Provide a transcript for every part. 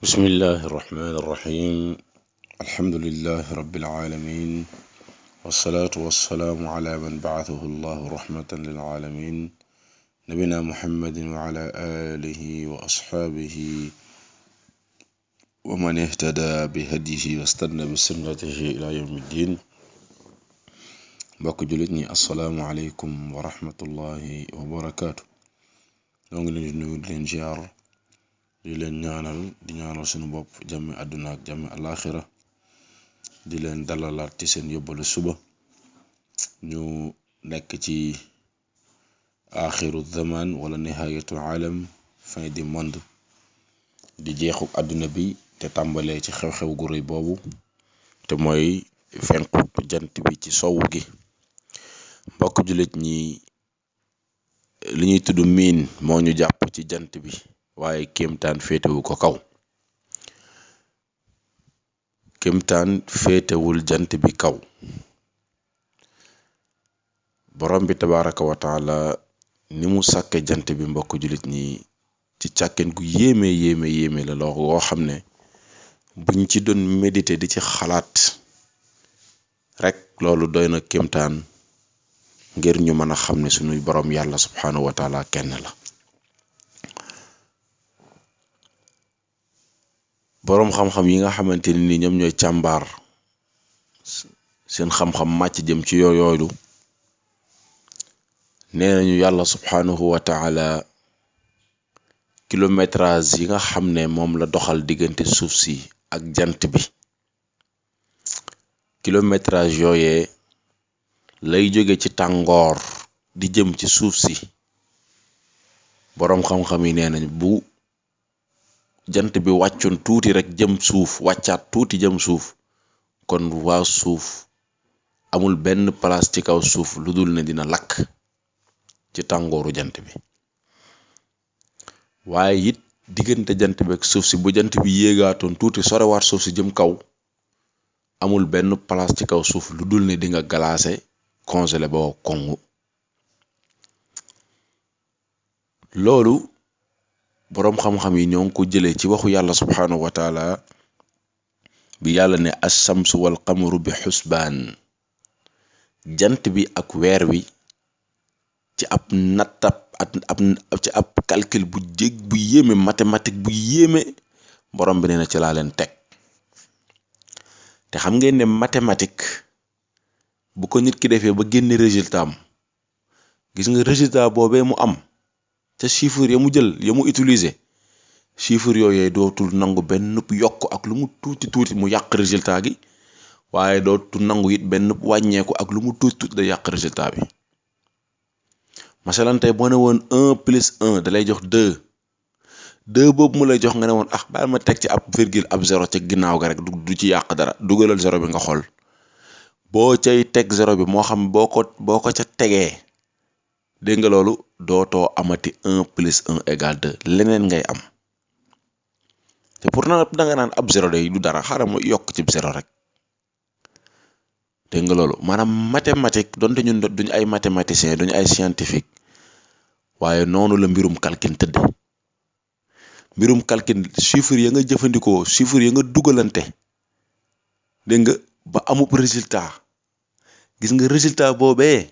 bismillahi irrahmani irrahim alhamdulilahi rabilalamin walsalaatu walsalaamu ala man baathahu llahu rahmatan lilaalamin nabina muhammadin wa ala alihi wa asxaabihi wa man ihtada bi hadihi wastanna bi sunnatihi ila yawmi ddin. mbokk jullit ñi assalaamu aleykum wa rahmatullahi wa barakaatu. ñoo ngi leen di nuyu di leen ziar di leen ñaanal suñu bopp jàmmi àdduna ak jàmmi alaxira di leen dalalaat ci seen yóbbalu suba. ñu nekk ci axiru zaman wala nihayatul alam, fin du monde, di jeexu àdduna bi te tàmbalee ci xew-xew gu rëy boobu te mooy fenku jant bi ci sowu gi. mbokk jullit ñi, li ñuy tudd miin moo ñu jàpp ci jant bi, waaye kéemtaan féetewu ko kaw. kéemtaan féetewul jant bi kaw. borom bi tabaraka wa taala ni mu sàkke jant bi, mbokk jullit ñi, ci càkken gu yéeme la loo xam ne buñ ci doon méditer di ci xalaat rek loolu doy na kéemtaan ngir ñu mën a xam ne suñuy borom yàlla subhanahu wa taala kenn la. boroom xam-xam yi nga xamante ni ñoom ñooy càmbaar seen xam-xam màcc jëm ci yooyu nee nañu yàlla subhanahu wa taala kilométrage yi nga xam ne moom la doxal diggante suuf si ak jant bi, kilométrage yooyee lay jóge ci tàngoor di jëm ci suuf si. boroom xam-xam yi nee nañ bu jant bi wàccoon tuuti rek jëm suuf, wàccaat tuuti jëm suuf, kon waa suuf amul benn place ci kaw suuf lu dul ne dina lakk ci tàngooru jant bi. waaye it diggante jant bi ak suuf si bu jant bi yéegaatoon tuuti sorewaat suuf si jëm kaw, amul benn place ci kaw suuf lu dul ne di nga glacé congelé ba wow kongu. loolu boroom xam-xam yi ñoo ngi ko jëlee ci waxu yàlla subhanahu wa taala bi yàlla ne ash-shamsu wal qamaru bi xusbaan. jant bi ak weer wi ci ab nattab ci ab calcul bu yéeme, mathématique bu yéeme, borom bi nee na ci laa leen teg. te xam ngeen ne mathématique bu ko nit ki defee ba génne résultat am, gis nga résultat boobee mu am ca chiffre ya mu jël ya mu utiliser, chiffre yooyee dootul nangu benn yokk ak lu mu tuuti mu yàq résultat gi, waaye dootul nangu it benn wàññeeku ak lu mu tuuti da yàq résultat bi. masalan tey boo ne woon 1 plus 1 da lay jox 2 boobu mu lay jox nga ne woon baal ma teg ci ab virgule ab zéro ca ginnaaw ga rek du ci yàq dara, dugalal zéro bi nga xool. boo cay teg zéro bi moo xam boo ko ca tegee, dégg nga loolu, dootoo amati 1 plus 1 égale 2, leneen ngay am. te pourtant da nga naan ab zéro day du dara, xaaral ma yokk ci zéro rek. dégg nga loolu, maanaam mathématique donte ñun duñ ay mathématiciens, duñ ay scientifique, waaye noonu la mbirum calcul tëdd. mbirum calcul chiffre ya nga jëfandikoo, chiffre ya nga dugalante, dégg nga, ba amub résultat. gis nga résultat boobee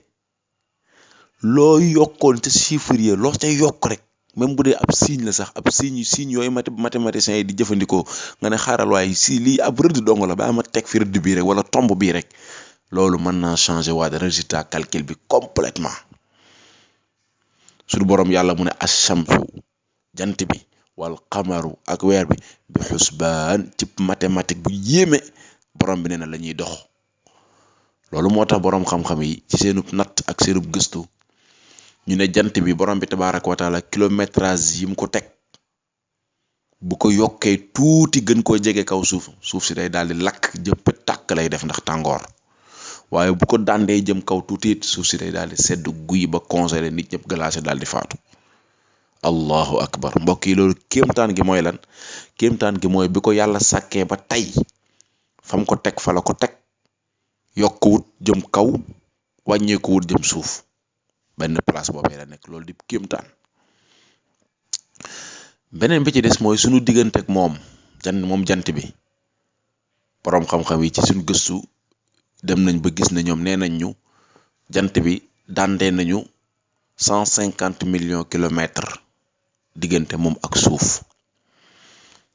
loo yokkoon ca chiffre ya, loo ca yokk rek, même bu dee ab signe la sax, ab signe yooyu mathématiciens yi di jëfandikoo, nga ne xaaral waaye si lii ab rëdd dong la, ba ma teg fi rëdd bii rek wala tomb bii rek, loolu mën naa changer waat résultat calcul bi complètement. suñu borom yàlla mu ne ash-shamsu jant bi wal qamaru ak weer bi bi xusbaan, ci mathématique bu yéeme borom bi nee na la ñuy dox. loolu moo tax borom xam-xam yi ci seenub natt ak seenub gëstu ñu ne jant bi borom bi tabaraka wa taala kilométrage yi mu ko teg, bu ko yokkee tuuti gën koo jege kaw suuf si day daal di lakk, jëpp tàkk lay def ndax tàngoor. waaye bu ko dàndee jëm kaw tuuti it suuf si day daal di sedd guy ba congelé, nit ñëpp glacé daal di faatu. allahu akbar. mbokk yi, loolu kéemtaan gi mooy lan? kéemtaan gi mooy bi ko yàlla sàkkee ba tey fam ko teg fa la ko teg, yokkuwut jëm kaw, wàññeekuwut jëm suuf, benn place boobee la nekk. loolu di kéemtaan. beneen bi ci des mooy sunu diggante ak moom jant bi boroom xam-xam yi ci suñ gëstu dem nañ ba gis ne ñoom nee nañ ñu jant bi dàndee nañu 150 millions kilomètres diggante moom ak suuf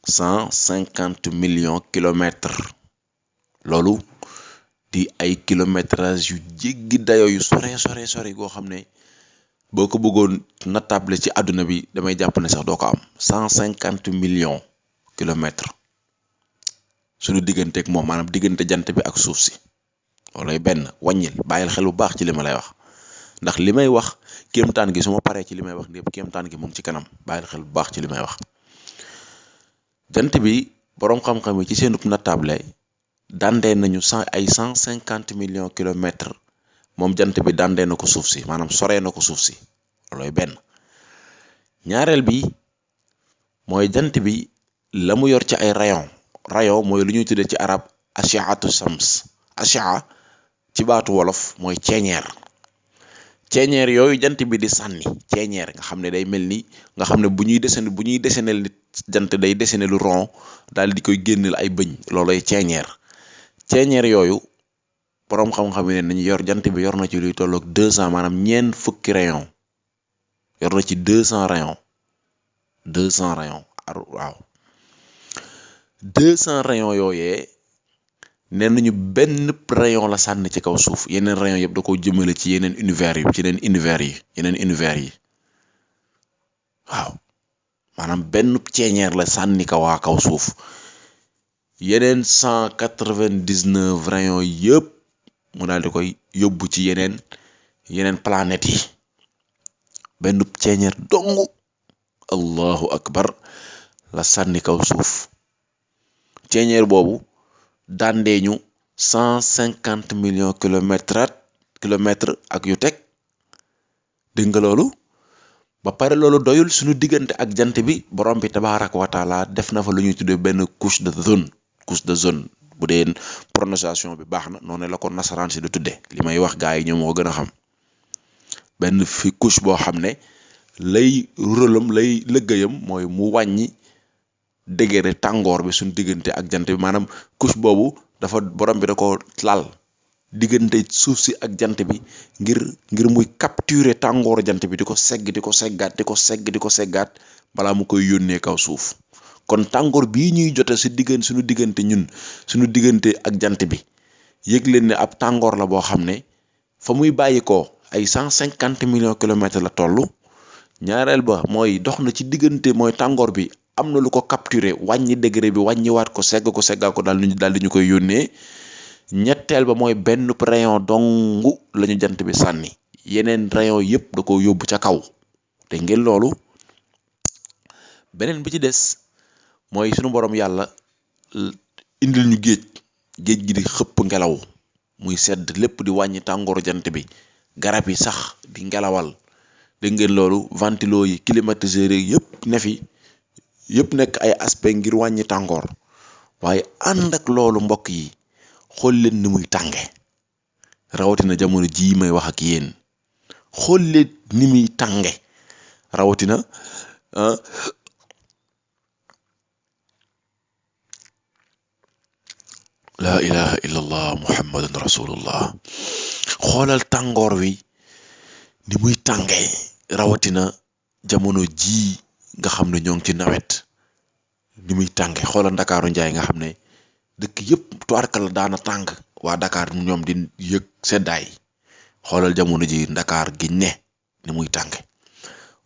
150 millions kilomètres loolu di ay kilométrage yu jéggi dayo yu sore goo xam ne boo ko bëggoon natable ci àdduna bi damay jàpp ne sax doo ko am 150 millions kilomètres suñu digganteeg moom maanaam diggante jant bi ak suuf si loolay benn wàññil bàyyil xel bu baax ci li ma lay wax ndax li may wax kéemtaan gi su ma paree ci li may wax lépp kéemtaan gi mu ngi ci kanam bàyyil xel bu baax ci li may wax jant bi boroom xam-xam yi ci seenub natable dandee nañu 150 millions kilomètres moom jant bi dandee na ko suuf si maanaam soree na ko suuf si loolooy benn ñaareel bi mooy jant bi la mu yor ci ay rayon mooy lu ñuy tuddee ci arab ashiatu shams ashia ci baatu wolof mooy ceeñeer yooyu jant bi di sànni ceeñeer nga xam ne day mel ni nga xam ne bu ñuy deseneel nit jant day desene lu rond daal di koy génneel ay bëñ looloy ceeñeer yooyu boroom xam-xam yi ne nañu yor jant bi yor na ci luy tolloog 200 maanaam ñeent fukki rayon yor na ci 200 rayon waaw 200 rayon yooyee nee nañu benn rayon la sànni ci kaw suuf yeneen rayon yëpp da ko jëmale ci yeneen univers yi waaw maanaam benn ceeñeer la sànni ka waa kaw suuf yeneen 199 rayon yëpp mu daal di koy yóbbu ci yeneen planètes yi benn ceeñeer dong allahu akbar la sànni kaw suuf ceeñeer boobu dandee ñu 150 millions kilomètres ak yu teg dégg nga loolu ba pare loolu doyul suñu diggante ak jant bi borom bi tabaaraka wa taala def na fa lu ñuy tuddee benn couche de zone bu dee prononciation bi baax na noonu la ko nasaraan si di tudde li may wax gaa yi ñoom moo gën a xam benn fi couche boo xam ne lay rôlam lay lëggéeyam mooy mu wàññi degré tàngoor bi suñu diggante ak jant bi maanaam couche boobu dafa borom bi da ko lal diggante suuf si ak jant bi ngir muy capturer tàngooru jant bi di ko seggaat balaa mu koy yónnee kaw suuf kon tàngoor bii ñuy jote suñu diggante ak jant bi yëg leen ne ab tàngoor la boo xam ne fa muy bàyyi ko ay 150 millions kilomètres la toll ñaareel ba mooy dox na ci diggante mooy tàngoor bi am na lu ko capturer wàññi degré bi wàññiwaat ko seggaa ko daal di ñu koy yónnee ñetteel ba mooy benn rayon dongu lañu jant bi sànni yeneen rayon yëpp da ko yóbbu ca kaw te ngeen loolu beneen bi ci des mooy sunu borom yàlla indil ñu géej gi di xëpp ngelaw muy sedd lépp di wàññi tàngooru jant bi garab yi sax di ngelawal dégg ngeen loolu ventilo yi climatiseur yi yëpp nekk ay aspect ngir wàññi tàngoor waaye ànd ak loolu mbokk yi xool leen ni muy tànge rawatina jamono jii may wax ak yéen xool leen ni muy tànge rawatina laa ilaha illallah muhammadun rasulullah xoolal tàngoor wi ni muy tànge rawatina jamono jii nga xam ne ñoo ngi ci nawet ni muy tànge xoolal ndakaaru njaay nga xam ne dëkk yëpp tubaarkalla daana tàng waa Dakar ñoom di yëg seddaay xoolal jamono ji Dakar gi ne ni muy tànge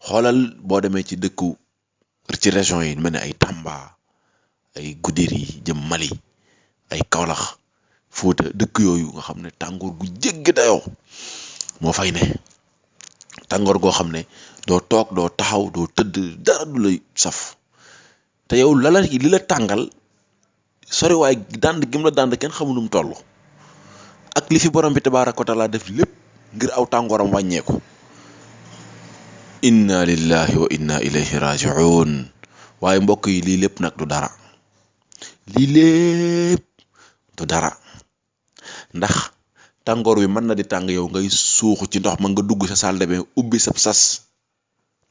xoolal boo demee ci dëkku ci région yi mel ne ay Tamba ay Goudiri jëm Mali ay Kaolack Fuuta dëkk yooyu nga xam ne tàngoor gu jéggi dayoo moo fay ne tàngoor goo xam ne doo toog doo taxaw doo tëdd dara du lay saf te yow li la tàngal sori waaye dànd gim la dànd kenn xamu nu mu toll ak li fi borom bi tabaaraka wa taala def lépp ngir aw tàngooram wàññeeku inna lillahi wa inna ilayhi raji'un waaye mbokk yi lii lépp nag du dara ndax tàngoor wi mën na di tàng yow ngay suuxu ci ndox ma nga dugg sa salle de bain ubbi sa sas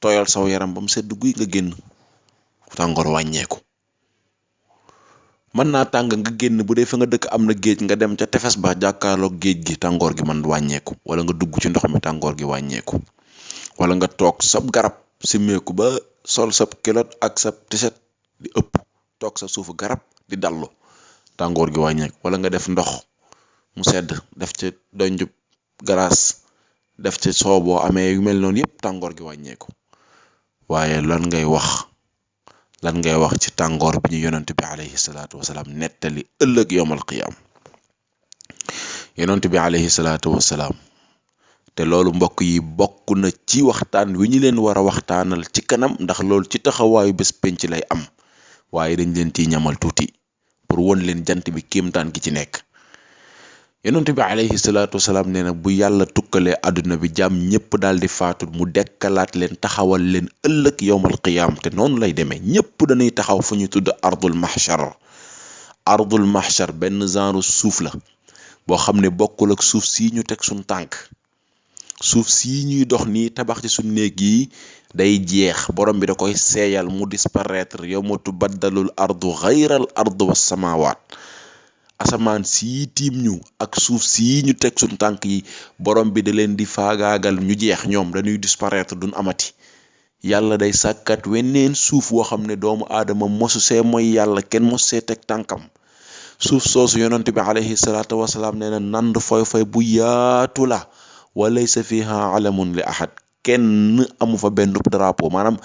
tooyal saw yaram ba mu sedd guy nga génn tàngoor wàññeeku mën naa tàng nga génn bu dee fa nga dëkk am na géej nga dem ca tefes ba jàkkaarloog géej gi tàngoor gi man wàññeeku, wala nga dugg ci ndox mi tàngoor gi wàññeeku, wala nga toog sab garab simmeeku ba sol sab kilot ak sab tiset di ëpp toog sa suufu garab di dallu tàngoor gi wàññeeku, wala nga def ndox mu sedd def ci donjub galaas def ci soow boo amee yu mel noonu yëpp tàngoor gi wàññeeku. waaye lan ngay wax ci tàngoor bi ñu yonent bi alayhi salaatu wasalaam nettali ëllëg yowmal qiyaam. yonent bi alayhi salaatu wasalaam te loolu mbokk yi bokk na ci waxtaan wi ñu leen war a waxtaanal ci kanam, ndax loolu ci taxawaayu bés penc lay am, waaye dañ leen ciy ñamal tuuti pour won leen jant bi kéemtaan gi ci nekk. yonent bi alayhi salaatu wasalaam nee na bu yàlla tukkalee àdduna bi jàmm ñëpp daal di faatu mu dekkalaat leen taxawal leen ëllëg yowmal qiyaam, te noonu lay demee ñëpp dañuy taxaw fu ñu tudd ardul mahshar benn genre suuf la boo xam ne bokkul ak suuf sii ñu teg suñ tànk. suuf sii ñuy dox nii tabax ci suñ néeg yi day jeex, borom bi da koy seeyal mu disparaître yawma tubaddalul ardu xayral ardu was samawaat. asamaan sii tiim ñu ak suuf sii ñu teg suñ tànk yi borom bi da leen di faagaagal ñu jeex, ñoom dañuy disparaître duñ amati. yàlla day sàkkat weneen suuf woo xam ne doomu aadama mosu see mooy yàlla kenn mosu see teg tànkam. suuf soosu yonent bi alayhi salaatu wasalaam nee na nand foy bu yaatu la, wa laysa fiha alamun li ahad, kenn amu fa benn drapeau, maanaam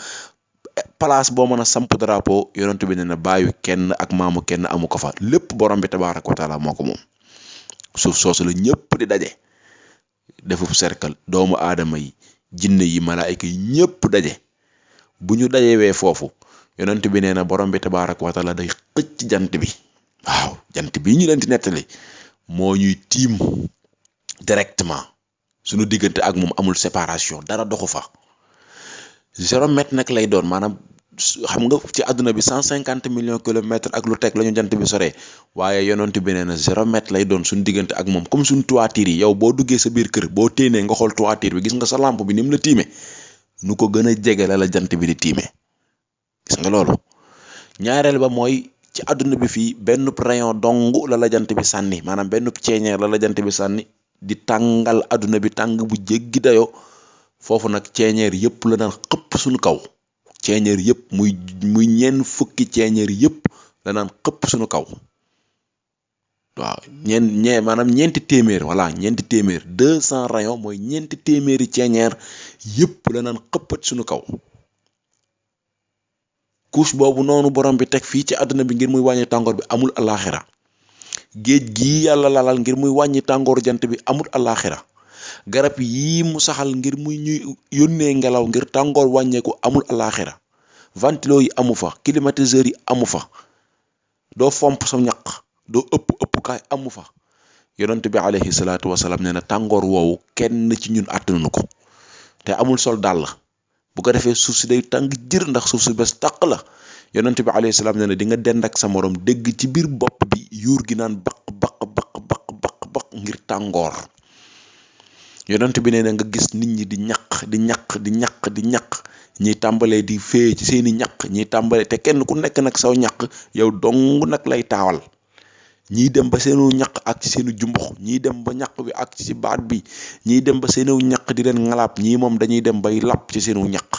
place boo mën a samp drapeau yonent bi nee na bàyyu kenn ak maamu kenn amu ko fa, lépp borom bi tabaaraka wa taala moo ko moom. suuf soosu la ñëpp di daje defub cercle, doomu aadama yi jinne yi malaayika yi ñëpp daje. bu ñu dajewee foofu yonent bi nee na borom bi tabaaraka wa taala day xëcc jant bi. waaw jant bi ñu leen di nettali moo ñuy tiim directement, suñu diggante ak moom amul séparation, dara doxu fa. 0 mètre nag lay doon, maanaam xam nga ci àdduna bi 150 millions kilomètres ak lu teg la ñu jant bi soree, waaye yonent bi nee na 0 mètre lay doon suñu diggante ak moom, comme suñu toiture yi. yow boo duggee sa biir kër boo téenee nga xool toiture bi, gis nga sa lampe bi ni mu la tiime, nu ko gën a jege la jant bi di tiime. gis nga loolu. ñaareel ba mooy ci àdduna bi fii benn rayon dong la jant bi sànni, maanaam benn ceeñeer la jant bi sànni di tàngal àdduna bi tàng bu jéggi dayoo. foofu nag ceeñeer yëpp la daan xëpp suñu kaw, ceeñeer yëpp muy ñeen fukki ceeñeer yëpp la daan xëpp suñu kaw. waaw maanaam ñeenti téeméer, voilà ñeenti téeméer 200 rayons mooy ñeenti téeméeri ceeñeer yëpp la daan xëppat suñu kaw. couche boobu noonu borom bi teg fii ci àdduna bi ngir muy wàññi tàngoor bi amul alaxira. géej gii yàlla lalal ngir muy wàññi tàngooru jant bi amul alaxira. garab yii mu saxal ngir muy ñuy yónnee ngelaw ngir tàngoor wàññeeku amul alaxira. ventilo yi amu fa, climatiseur yi amu fa, doo fomp sa ñaq, doo ëppukaay amu fa. yonent bi alayhi salaatu wasalaam nee na tàngoor woowu kenn ci ñun àttanuñu ko, te amul sol dàll. bu ko defee suuf si day tàng jër ndax suuf si bés tàq la. yonent bi alayhi salaam nee na di nga dend ak sa morom dégg ci biir bopp bi yuur gi naan baq ngir tàngoor. yonent bi nee na nga gis nit ñi di ñaq ñiy tàmbalee di fee ci seeni ñaq, ñiy tàmbalee te kenn ku nekk nag saw ñaq yow dong nag lay taawal. ñiy dem ba seenu ñaq ak ci seenu jumbux, ñiy dem ba ñaq bi ak ci baat bi, ñiy dem ba seenu ñaq di leen ngalaab, ñii moom dañuy dem bay lapp ci seenu ñaq.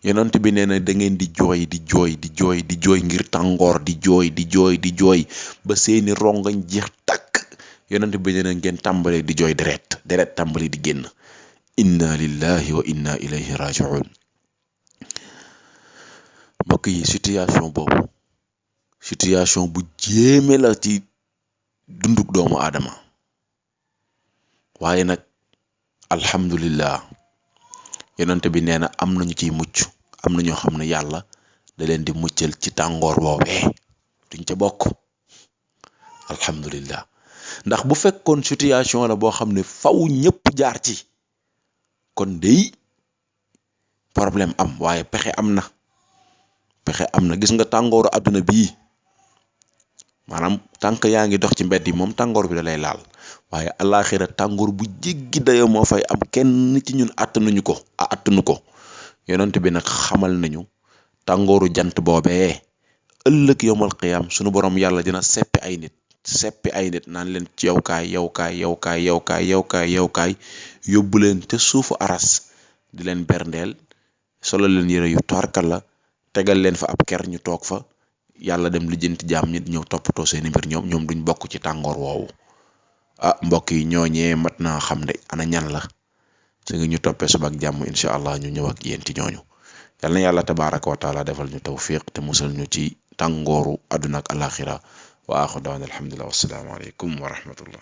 yonent bi nee na da ngeen di jooy ngir tàngoor, di jooy ba seeni rongañ jeex tàkk. yonent bi nee na ngeen tàmbalee di jooy deret tàmbali di génn. inna lillahi wa inna ilayhi raji'un. mbokk yi situation boobu situation bu jéeme la ci dunduk doomu aadama, waaye nag alhamdulillah yonent bi nee na am nañu ciy mucc, am na ñoo xam ne yàlla da leen di muccal ci tàngoor boobee duñ ca bokk. alhamdulillah, ndax bu fekkoon situation la boo xam ne faw ñëpp jaar ci kon dey problème am, waaye pexe am na. gis nga tàngooru àdduna bii, maanaam tànk yaa ngi dox ci mbedd yi moom tàngoor bi da lay laal, waaye alaxira tàngoor bu jéggi dayoo moo fay am, kenn ci ñun attanu ko. yonent bi nag xamal nañu tàngooru jant boobee ëllëg yowmal qiyaam sunu borom yàlla dina seppi ay nit naan leen ci yow kaay yóbbu leen te suufu aras di leen berndeel solo leen yëre yu toorkal la tegal leen fa ab ker ñu toog fa yàlla dem lijjanti jaam ñi ñëw toppatoo seeni mbir ñoom duñ bokk ci tàngoor woowu. Mbokk yi ñooñee mat naa xam ne ana ñan la su ngi ñu toppee suba ak jàmm incha allah ñu ñëw ak yéen ci ñooñu yal na yàlla tabaaraka wa taala defal ñu tawfiq te musal ñu ci tàngooru àdduna ak alaxira wa axu daan alhamdulilah wassalaamu aleykum wa rahmatullah.